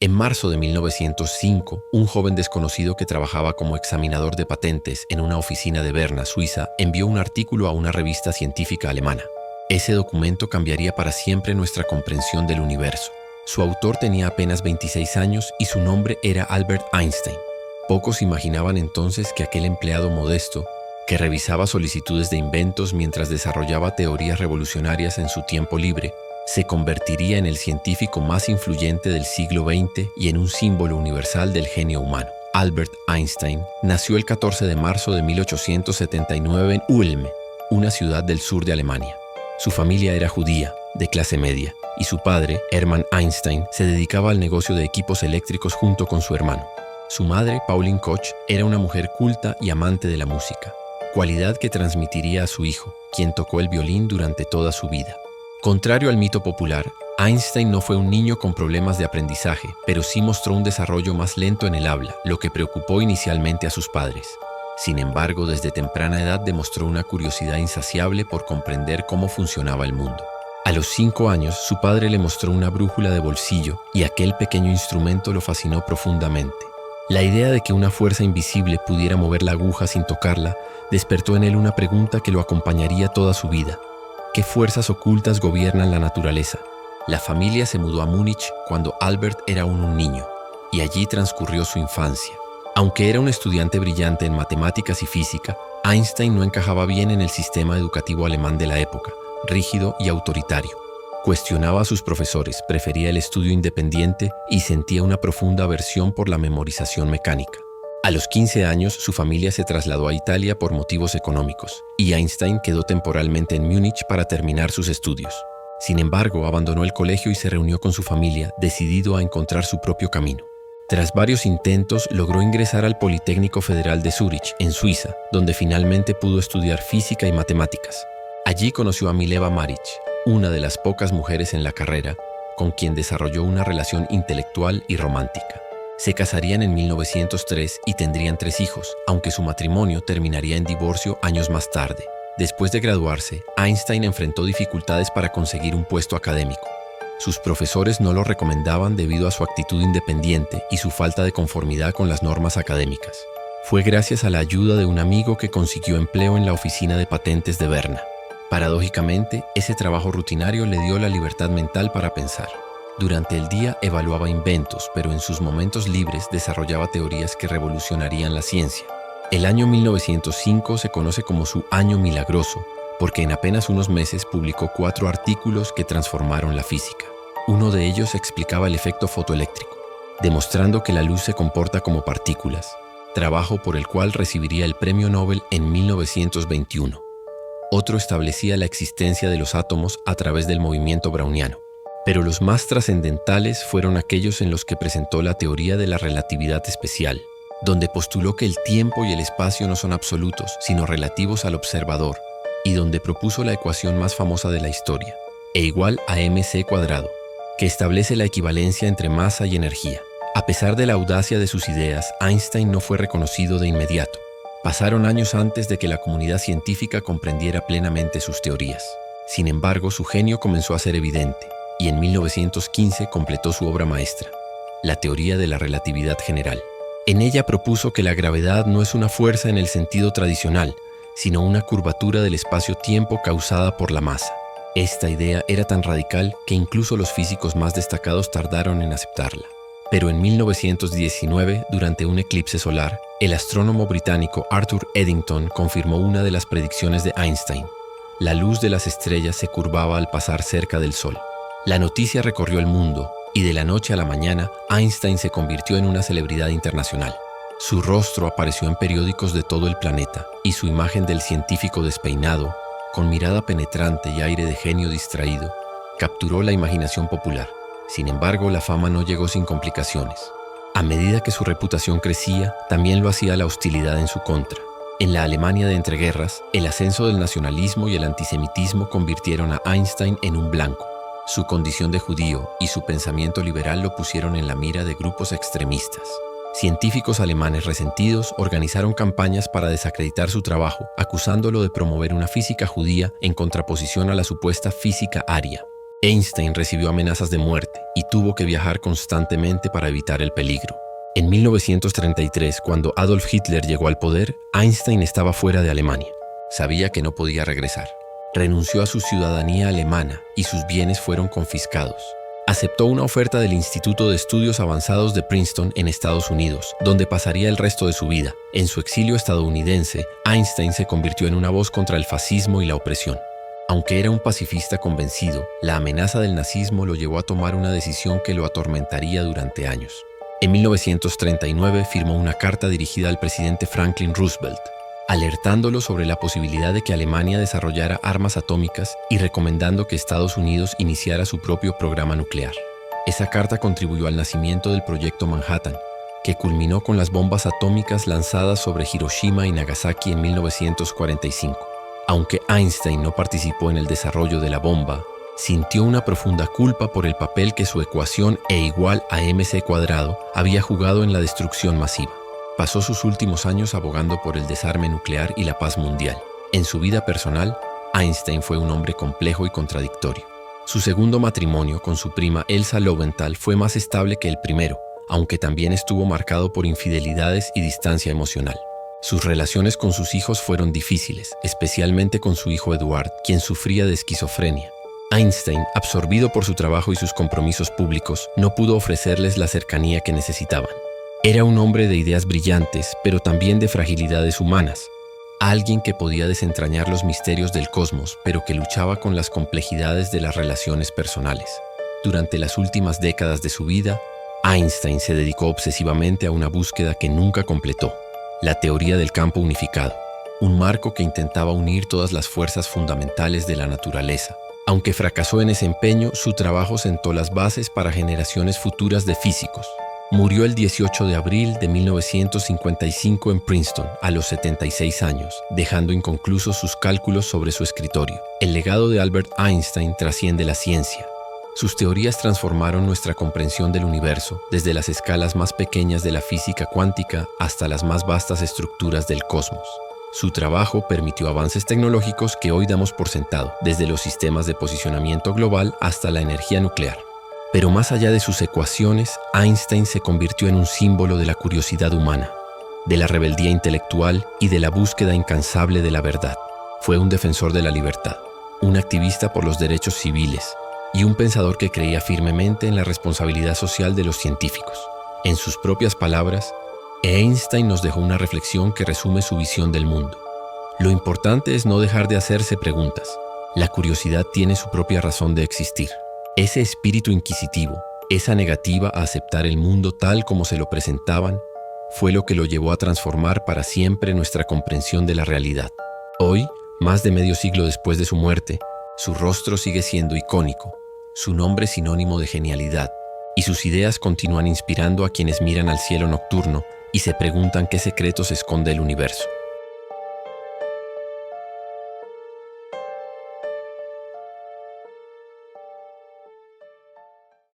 En marzo de 1905, un joven desconocido que trabajaba como examinador de patentes en una oficina de Berna, Suiza, envió un artículo a una revista científica alemana. Ese documento cambiaría para siempre nuestra comprensión del universo. Su autor tenía apenas 26 años y su nombre era Albert Einstein. Pocos imaginaban entonces que aquel empleado modesto, que revisaba solicitudes de inventos mientras desarrollaba teorías revolucionarias en su tiempo libre, se convertiría en el científico más influyente del siglo XX y en un símbolo universal del genio humano. Albert Einstein nació el 14 de marzo de 1879 en Ulm, una ciudad del sur de Alemania. Su familia era judía, de clase media, y su padre, Hermann Einstein, se dedicaba al negocio de equipos eléctricos junto con su hermano. Su madre, Pauline Koch, era una mujer culta y amante de la música, cualidad que transmitiría a su hijo, quien tocó el violín durante toda su vida. Contrario al mito popular, Einstein no fue un niño con problemas de aprendizaje, pero sí mostró un desarrollo más lento en el habla, lo que preocupó inicialmente a sus padres. Sin embargo, desde temprana edad demostró una curiosidad insaciable por comprender cómo funcionaba el mundo. A los 5 años, su padre le mostró una brújula de bolsillo y aquel pequeño instrumento lo fascinó profundamente. La idea de que una fuerza invisible pudiera mover la aguja sin tocarla despertó en él una pregunta que lo acompañaría toda su vida. ¿Qué fuerzas ocultas gobiernan la naturaleza? La familia se mudó a Múnich cuando Albert era aún un niño, y allí transcurrió su infancia. Aunque era un estudiante brillante en matemáticas y física, Einstein no encajaba bien en el sistema educativo alemán de la época, rígido y autoritario. Cuestionaba a sus profesores, prefería el estudio independiente y sentía una profunda aversión por la memorización mecánica. A los 15 años, su familia se trasladó a Italia por motivos económicos, y Einstein quedó temporalmente en Múnich para terminar sus estudios. Sin embargo, abandonó el colegio y se reunió con su familia, decidido a encontrar su propio camino. Tras varios intentos, logró ingresar al Politécnico Federal de Zúrich, en Suiza, donde finalmente pudo estudiar física y matemáticas. Allí conoció a Mileva Maric, una de las pocas mujeres en la carrera, con quien desarrolló una relación intelectual y romántica. Se casarían en 1903 y tendrían 3 hijos, aunque su matrimonio terminaría en divorcio años más tarde. Después de graduarse, Einstein enfrentó dificultades para conseguir un puesto académico. Sus profesores no lo recomendaban debido a su actitud independiente y su falta de conformidad con las normas académicas. Fue gracias a la ayuda de un amigo que consiguió empleo en la oficina de patentes de Berna. Paradójicamente, ese trabajo rutinario le dio la libertad mental para pensar. Durante el día evaluaba inventos, pero en sus momentos libres desarrollaba teorías que revolucionarían la ciencia. El año 1905 se conoce como su Año Milagroso, porque en apenas unos meses publicó 4 artículos que transformaron la física. Uno de ellos explicaba el efecto fotoeléctrico, demostrando que la luz se comporta como partículas, trabajo por el cual recibiría el Premio Nobel en 1921. Otro establecía la existencia de los átomos a través del movimiento browniano. Pero los más trascendentales fueron aquellos en los que presentó la teoría de la relatividad especial, donde postuló que el tiempo y el espacio no son absolutos, sino relativos al observador, y donde propuso la ecuación más famosa de la historia, E igual a mc², que establece la equivalencia entre masa y energía. A pesar de la audacia de sus ideas, Einstein no fue reconocido de inmediato. Pasaron años antes de que la comunidad científica comprendiera plenamente sus teorías. Sin embargo, su genio comenzó a ser evidente, y en 1915 completó su obra maestra, la teoría de la relatividad general. En ella propuso que la gravedad no es una fuerza en el sentido tradicional, sino una curvatura del espacio-tiempo causada por la masa. Esta idea era tan radical que incluso los físicos más destacados tardaron en aceptarla. Pero en 1919, durante un eclipse solar, el astrónomo británico Arthur Eddington confirmó una de las predicciones de Einstein. La luz de las estrellas se curvaba al pasar cerca del Sol. La noticia recorrió el mundo, y de la noche a la mañana, Einstein se convirtió en una celebridad internacional. Su rostro apareció en periódicos de todo el planeta, y su imagen del científico despeinado, con mirada penetrante y aire de genio distraído, capturó la imaginación popular. Sin embargo, la fama no llegó sin complicaciones. A medida que su reputación crecía, también lo hacía la hostilidad en su contra. En la Alemania de entreguerras, el ascenso del nacionalismo y el antisemitismo convirtieron a Einstein en un blanco. Su condición de judío y su pensamiento liberal lo pusieron en la mira de grupos extremistas. Científicos alemanes resentidos organizaron campañas para desacreditar su trabajo, acusándolo de promover una física judía en contraposición a la supuesta física aria. Einstein recibió amenazas de muerte y tuvo que viajar constantemente para evitar el peligro. En 1933, cuando Adolf Hitler llegó al poder, Einstein estaba fuera de Alemania. Sabía que no podía regresar. Renunció a su ciudadanía alemana y sus bienes fueron confiscados. Aceptó una oferta del Instituto de Estudios Avanzados de Princeton en Estados Unidos, donde pasaría el resto de su vida. En su exilio estadounidense, Einstein se convirtió en una voz contra el fascismo y la opresión. Aunque era un pacifista convencido, la amenaza del nazismo lo llevó a tomar una decisión que lo atormentaría durante años. En 1939 firmó una carta dirigida al presidente Franklin Roosevelt, alertándolo sobre la posibilidad de que Alemania desarrollara armas atómicas y recomendando que Estados Unidos iniciara su propio programa nuclear. Esa carta contribuyó al nacimiento del Proyecto Manhattan, que culminó con las bombas atómicas lanzadas sobre Hiroshima y Nagasaki en 1945. Aunque Einstein no participó en el desarrollo de la bomba, sintió una profunda culpa por el papel que su ecuación E igual a mc² había jugado en la destrucción masiva. Pasó sus últimos años abogando por el desarme nuclear y la paz mundial. En su vida personal, Einstein fue un hombre complejo y contradictorio. Su segundo matrimonio con su prima Elsa Lowenthal fue más estable que el primero, aunque también estuvo marcado por infidelidades y distancia emocional. Sus relaciones con sus hijos fueron difíciles, especialmente con su hijo Eduard, quien sufría de esquizofrenia. Einstein, absorbido por su trabajo y sus compromisos públicos, no pudo ofrecerles la cercanía que necesitaban. Era un hombre de ideas brillantes, pero también de fragilidades humanas. Alguien que podía desentrañar los misterios del cosmos, pero que luchaba con las complejidades de las relaciones personales. Durante las últimas décadas de su vida, Einstein se dedicó obsesivamente a una búsqueda que nunca completó: la teoría del campo unificado, un marco que intentaba unir todas las fuerzas fundamentales de la naturaleza. Aunque fracasó en ese empeño, su trabajo sentó las bases para generaciones futuras de físicos. Murió el 18 de abril de 1955 en Princeton, a los 76 años, dejando inconclusos sus cálculos sobre su escritorio. El legado de Albert Einstein trasciende la ciencia. Sus teorías transformaron nuestra comprensión del universo, desde las escalas más pequeñas de la física cuántica hasta las más vastas estructuras del cosmos. Su trabajo permitió avances tecnológicos que hoy damos por sentado, desde los sistemas de posicionamiento global hasta la energía nuclear. Pero más allá de sus ecuaciones, Einstein se convirtió en un símbolo de la curiosidad humana, de la rebeldía intelectual y de la búsqueda incansable de la verdad. Fue un defensor de la libertad, un activista por los derechos civiles y un pensador que creía firmemente en la responsabilidad social de los científicos. En sus propias palabras, Einstein nos dejó una reflexión que resume su visión del mundo. Lo importante es no dejar de hacerse preguntas. La curiosidad tiene su propia razón de existir. Ese espíritu inquisitivo, esa negativa a aceptar el mundo tal como se lo presentaban, fue lo que lo llevó a transformar para siempre nuestra comprensión de la realidad. Hoy, más de medio siglo después de su muerte, su rostro sigue siendo icónico, su nombre sinónimo de genialidad, y sus ideas continúan inspirando a quienes miran al cielo nocturno y se preguntan qué secretos esconde el universo.